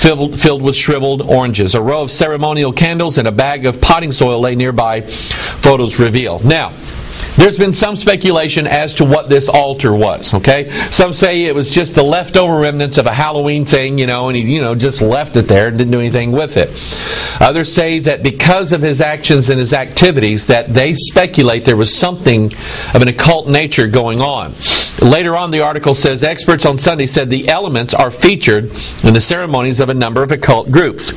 filled with shriveled oranges. A row of ceremonial candles and a bag of potting soil lay nearby, photos reveal. Now, there's been some speculation as to what this altar was, okay? Some say it was just the leftover remnants of a Halloween thing, and he, just left it there and didn't do anything with it. Others say that because of his actions and his activities, that they speculate there was something of an occult nature going on. Later on, the article says, experts on Sunday said the elements are featured in the ceremonies of a number of occult groups.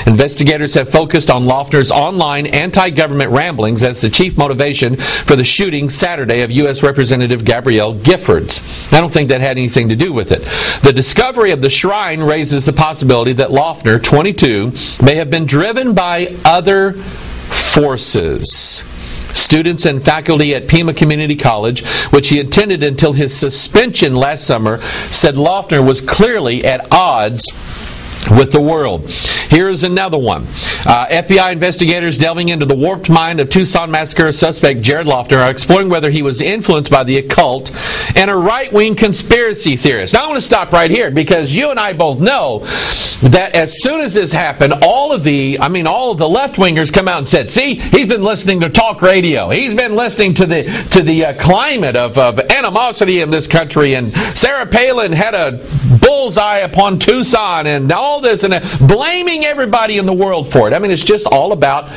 Investigators have focused on Loeffner's online anti-government ramblings as the chief motivation for the shooting Saturday of U.S. Representative Gabrielle Giffords. I don't think that had anything to do with it. The discovery of the shrine raises the possibility that Loeffner, 22, may have been driven by other forces. Students and faculty at Pima Community College, which he attended until his suspension last summer, said Loeffner was clearly at odds with the world. Here's another one. FBI investigators delving into the warped mind of Tucson massacre suspect Jared Loeffner are exploring whether he was influenced by the occult and a right-wing conspiracy theorist. Now I want to stop right here because you and I both know that as soon as this happened, all of the left-wingers come out and said, see, he's been listening to talk radio. He's been listening to the climate of animosity in this country, and Sarah Palin had a bullseye upon Tucson and all this, and blaming everybody in the world for it. I mean, it's just all about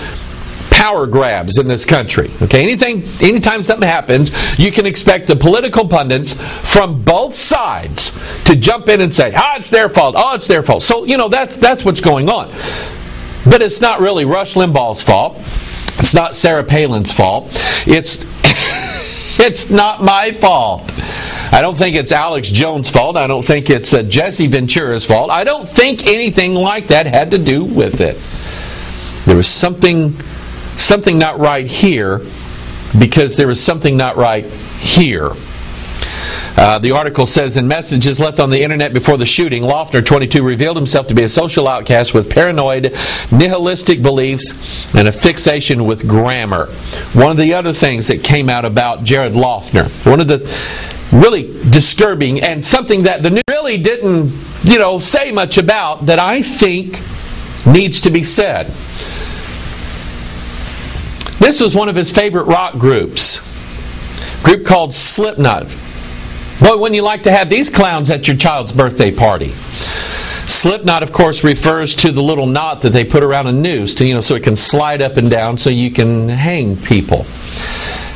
power grabs in this country. Okay, anytime something happens, you can expect the political pundits from both sides to jump in and say, it's their fault. It's their fault. So, that's what's going on. But it's not really Rush Limbaugh's fault. It's not Sarah Palin's fault. It's not my fault. I don't think it's Alex Jones' fault. I don't think it's Jesse Ventura's fault. I don't think anything like that had to do with it. There was something not right here because there was something not right here. The article says, in messages left on the internet before the shooting, Loeffner, 22, revealed himself to be a social outcast with paranoid, nihilistic beliefs and a fixation with grammar. One of the other things that came out about Jared Loeffner, one of the really disturbing and something that the news really didn't, say much about, that I think needs to be said. This was one of his favorite rock groups, a group called Slipknot. Boy, wouldn't you like to have these clowns at your child's birthday party? Slipknot, of course, refers to the little knot that they put around a noose to, so it can slide up and down so you can hang people.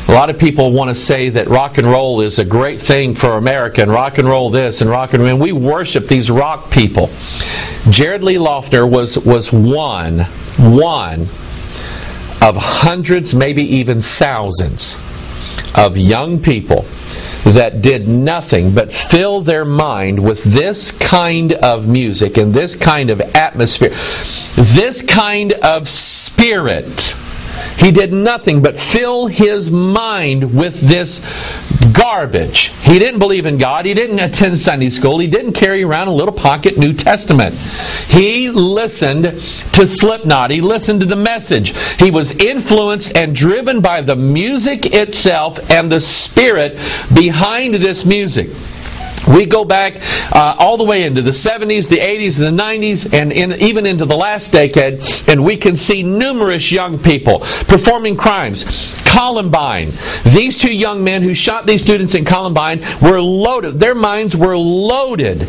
A lot of people want to say that rock and roll is a great thing for America, and rock and roll this and rock and roll. And we worship these rock people. Jared Lee Loeffner was one of hundreds, maybe even thousands of young people that did nothing but fill their mind with this kind of music and this kind of atmosphere, this kind of spirit. He did nothing but fill his mind with this garbage. He didn't believe in God. He didn't attend Sunday school. He didn't carry around a little pocket New Testament. He listened to Slipknot. He listened to the message. He was influenced and driven by the music itself and the spirit behind this music. We go back all the way into the 70s, the 80s, and the 90s, and even into the last decade, and we can see numerous young people performing crimes. Columbine. These two young men who shot these students in Columbine were loaded. Their minds were loaded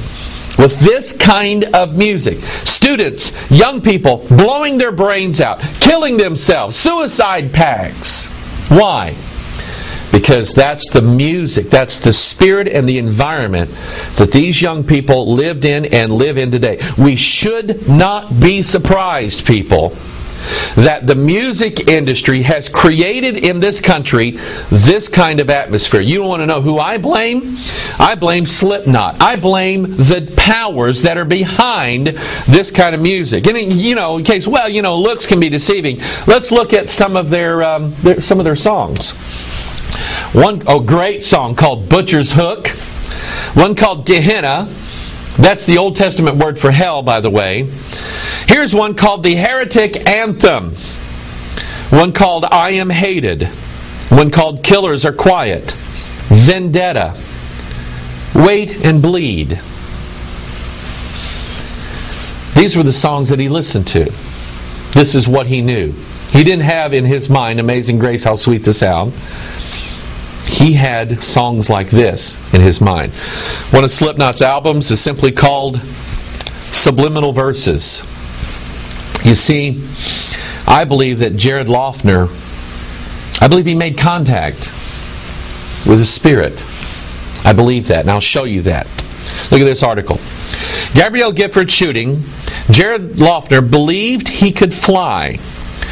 with this kind of music. Students, young people, blowing their brains out, killing themselves, suicide pacts. Why? Because that's the music, that's the spirit and the environment that these young people lived in and live in today. We should not be surprised, people, that the music industry has created in this country this kind of atmosphere. You want to know who I blame? I blame Slipknot. I blame the powers that are behind this kind of music. And in case, looks can be deceiving. Let's look at some of their songs. One great song called Butcher's Hook. One called Gehenna. That's the Old Testament word for hell, by the way. Here's one called the Heretic Anthem. One called I Am Hated. One called Killers Are Quiet. Vendetta. Wait and Bleed. These were the songs that he listened to. This is what he knew. He didn't have in his mind, Amazing Grace, how sweet the sound. He had songs like this in his mind. One of Slipknot's albums is simply called Subliminal Verses. You see, I believe that Jared Loughner, I believe he made contact with his spirit. I believe that, and I'll show you that. Look at this article. Gabrielle Gifford's shooting. Jared Loughner believed he could fly.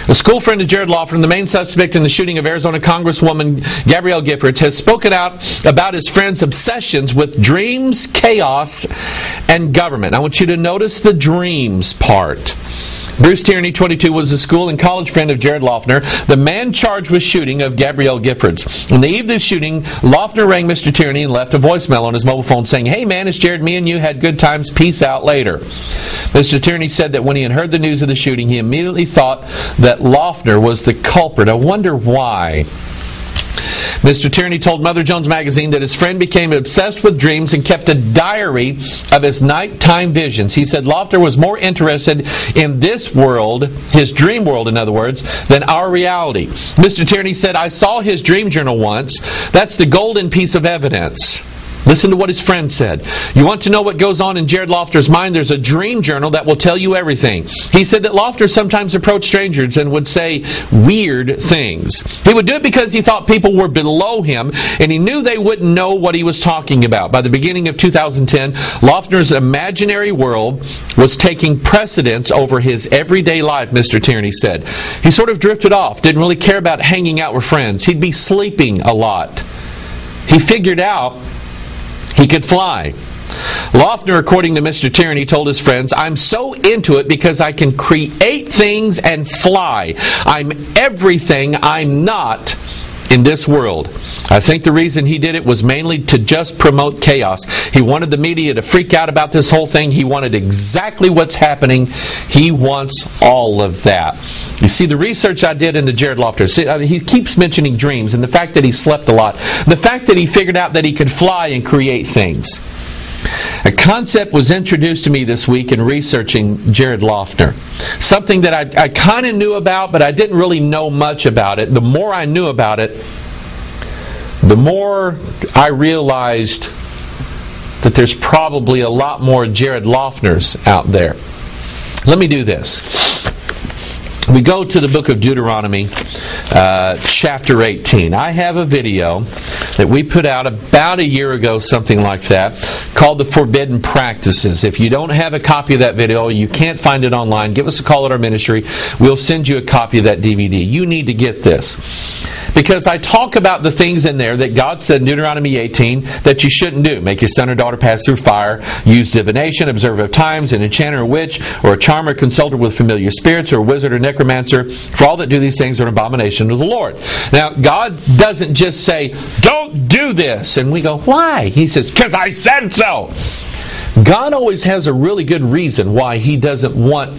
A school friend of Jared Loughner, the main suspect in the shooting of Arizona Congresswoman Gabrielle Gifford, has spoken out about his friend's obsessions with dreams, chaos, and government. I want you to notice the dreams part. Bruce Tierney, 22, was a school and college friend of Jared Loughner, the man charged with shooting of Gabrielle Gifford. On the eve of the shooting, Loughner rang Mr. Tierney and left a voicemail on his mobile phone saying, "Hey man, it's Jared, me and you had good times, peace out later." Mr. Tierney said that when he had heard the news of the shooting, he immediately thought that Loughner was the culprit. I wonder why. Mr. Tierney told Mother Jones magazine that his friend became obsessed with dreams and kept a diary of his nighttime visions. He said Loughner was more interested in this world, his dream world in other words, than our reality. Mr. Tierney said, "I saw his dream journal once. That's the golden piece of evidence." Listen to what his friend said. "You want to know what goes on in Jared Loughner's mind? There's a dream journal that will tell you everything." He said that Loughner sometimes approached strangers and would say weird things. He would do it because he thought people were below him and he knew they wouldn't know what he was talking about. By the beginning of 2010, Loughner's imaginary world was taking precedence over his everyday life, Mr. Tierney said. He sort of drifted off, didn't really care about hanging out with friends. He'd be sleeping a lot. He figured out he could fly. Loughner, according to Mr. Tierney, told his friends, "I'm so into it because I can create things and fly. I'm everything I'm not in this world." I think the reason he did it was mainly to just promote chaos. He wanted the media to freak out about this whole thing. He wanted exactly what's happening. He wants all of that. You see, the research I did into Jared Loughner, he keeps mentioning dreams and the fact that he slept a lot. The fact that he figured out that he could fly and create things. A concept was introduced to me this week in researching Jared Loughner. Something that I kind of knew about, but I didn't really know much about it. The more I knew about it, the more I realized that there's probably a lot more Jared Loughners out there. Let me do this. We go to the book of Deuteronomy, chapter 18. I have a video that we put out about a year ago, something like that, called The Forbidden Practices. If you don't have a copy of that video, you can't find it online, give us a call at our ministry. We'll send you a copy of that DVD. You need to get this. Because I talk about the things in there that God said in Deuteronomy 18 that you shouldn't do. Make your son or daughter pass through fire, use divination, observe of times, an enchanter or witch, or a charmer, consulter with familiar spirits, or a wizard or necromancer. For all that do these things are an abomination to the Lord. Now, God doesn't just say, "Don't do this." And we go, "Why?" He says, "Because I said so." God always has a really good reason why He doesn't want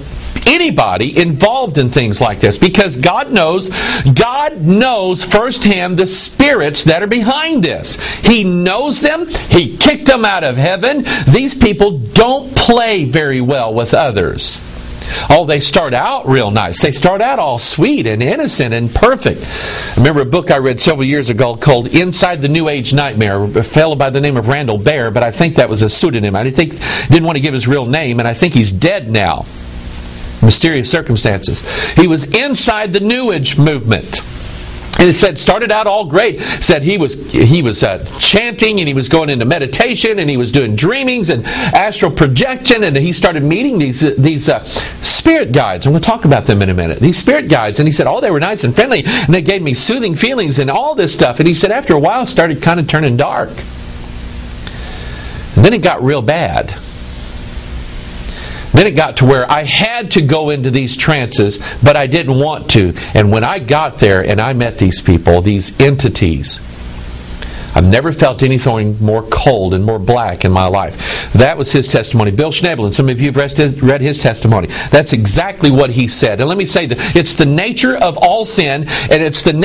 anybody involved in things like this, because God knows firsthand the spirits that are behind this. He knows them. He kicked them out of heaven. These people don't play very well with others. Oh, they start out real nice. They start out all sweet and innocent and perfect. I remember a book I read several years ago called Inside the New Age Nightmare, a fellow by the name of Randall Baer, but I think that was a pseudonym. I didn't want to give his real name, and I think he's dead now. Mysterious circumstances. He was inside the New Age movement. And it said, started out all great. Said he was chanting, and he was going into meditation, and he was doing dreamings and astral projection, and he started meeting these spirit guides. I'm going to talk about them in a minute. These spirit guides, and he said, oh, they were nice and friendly, and they gave me soothing feelings and all this stuff. And he said, after a while, it started kind of turning dark. And then it got real bad. Then it got to where I had to go into these trances, but I didn't want to. And when I got there and I met these people, these entities, I've never felt anything more cold and more black in my life. That was his testimony. Bill Schnabel, some of you have read his testimony. That's exactly what he said. And let me say that it's the nature of all sin, and it's the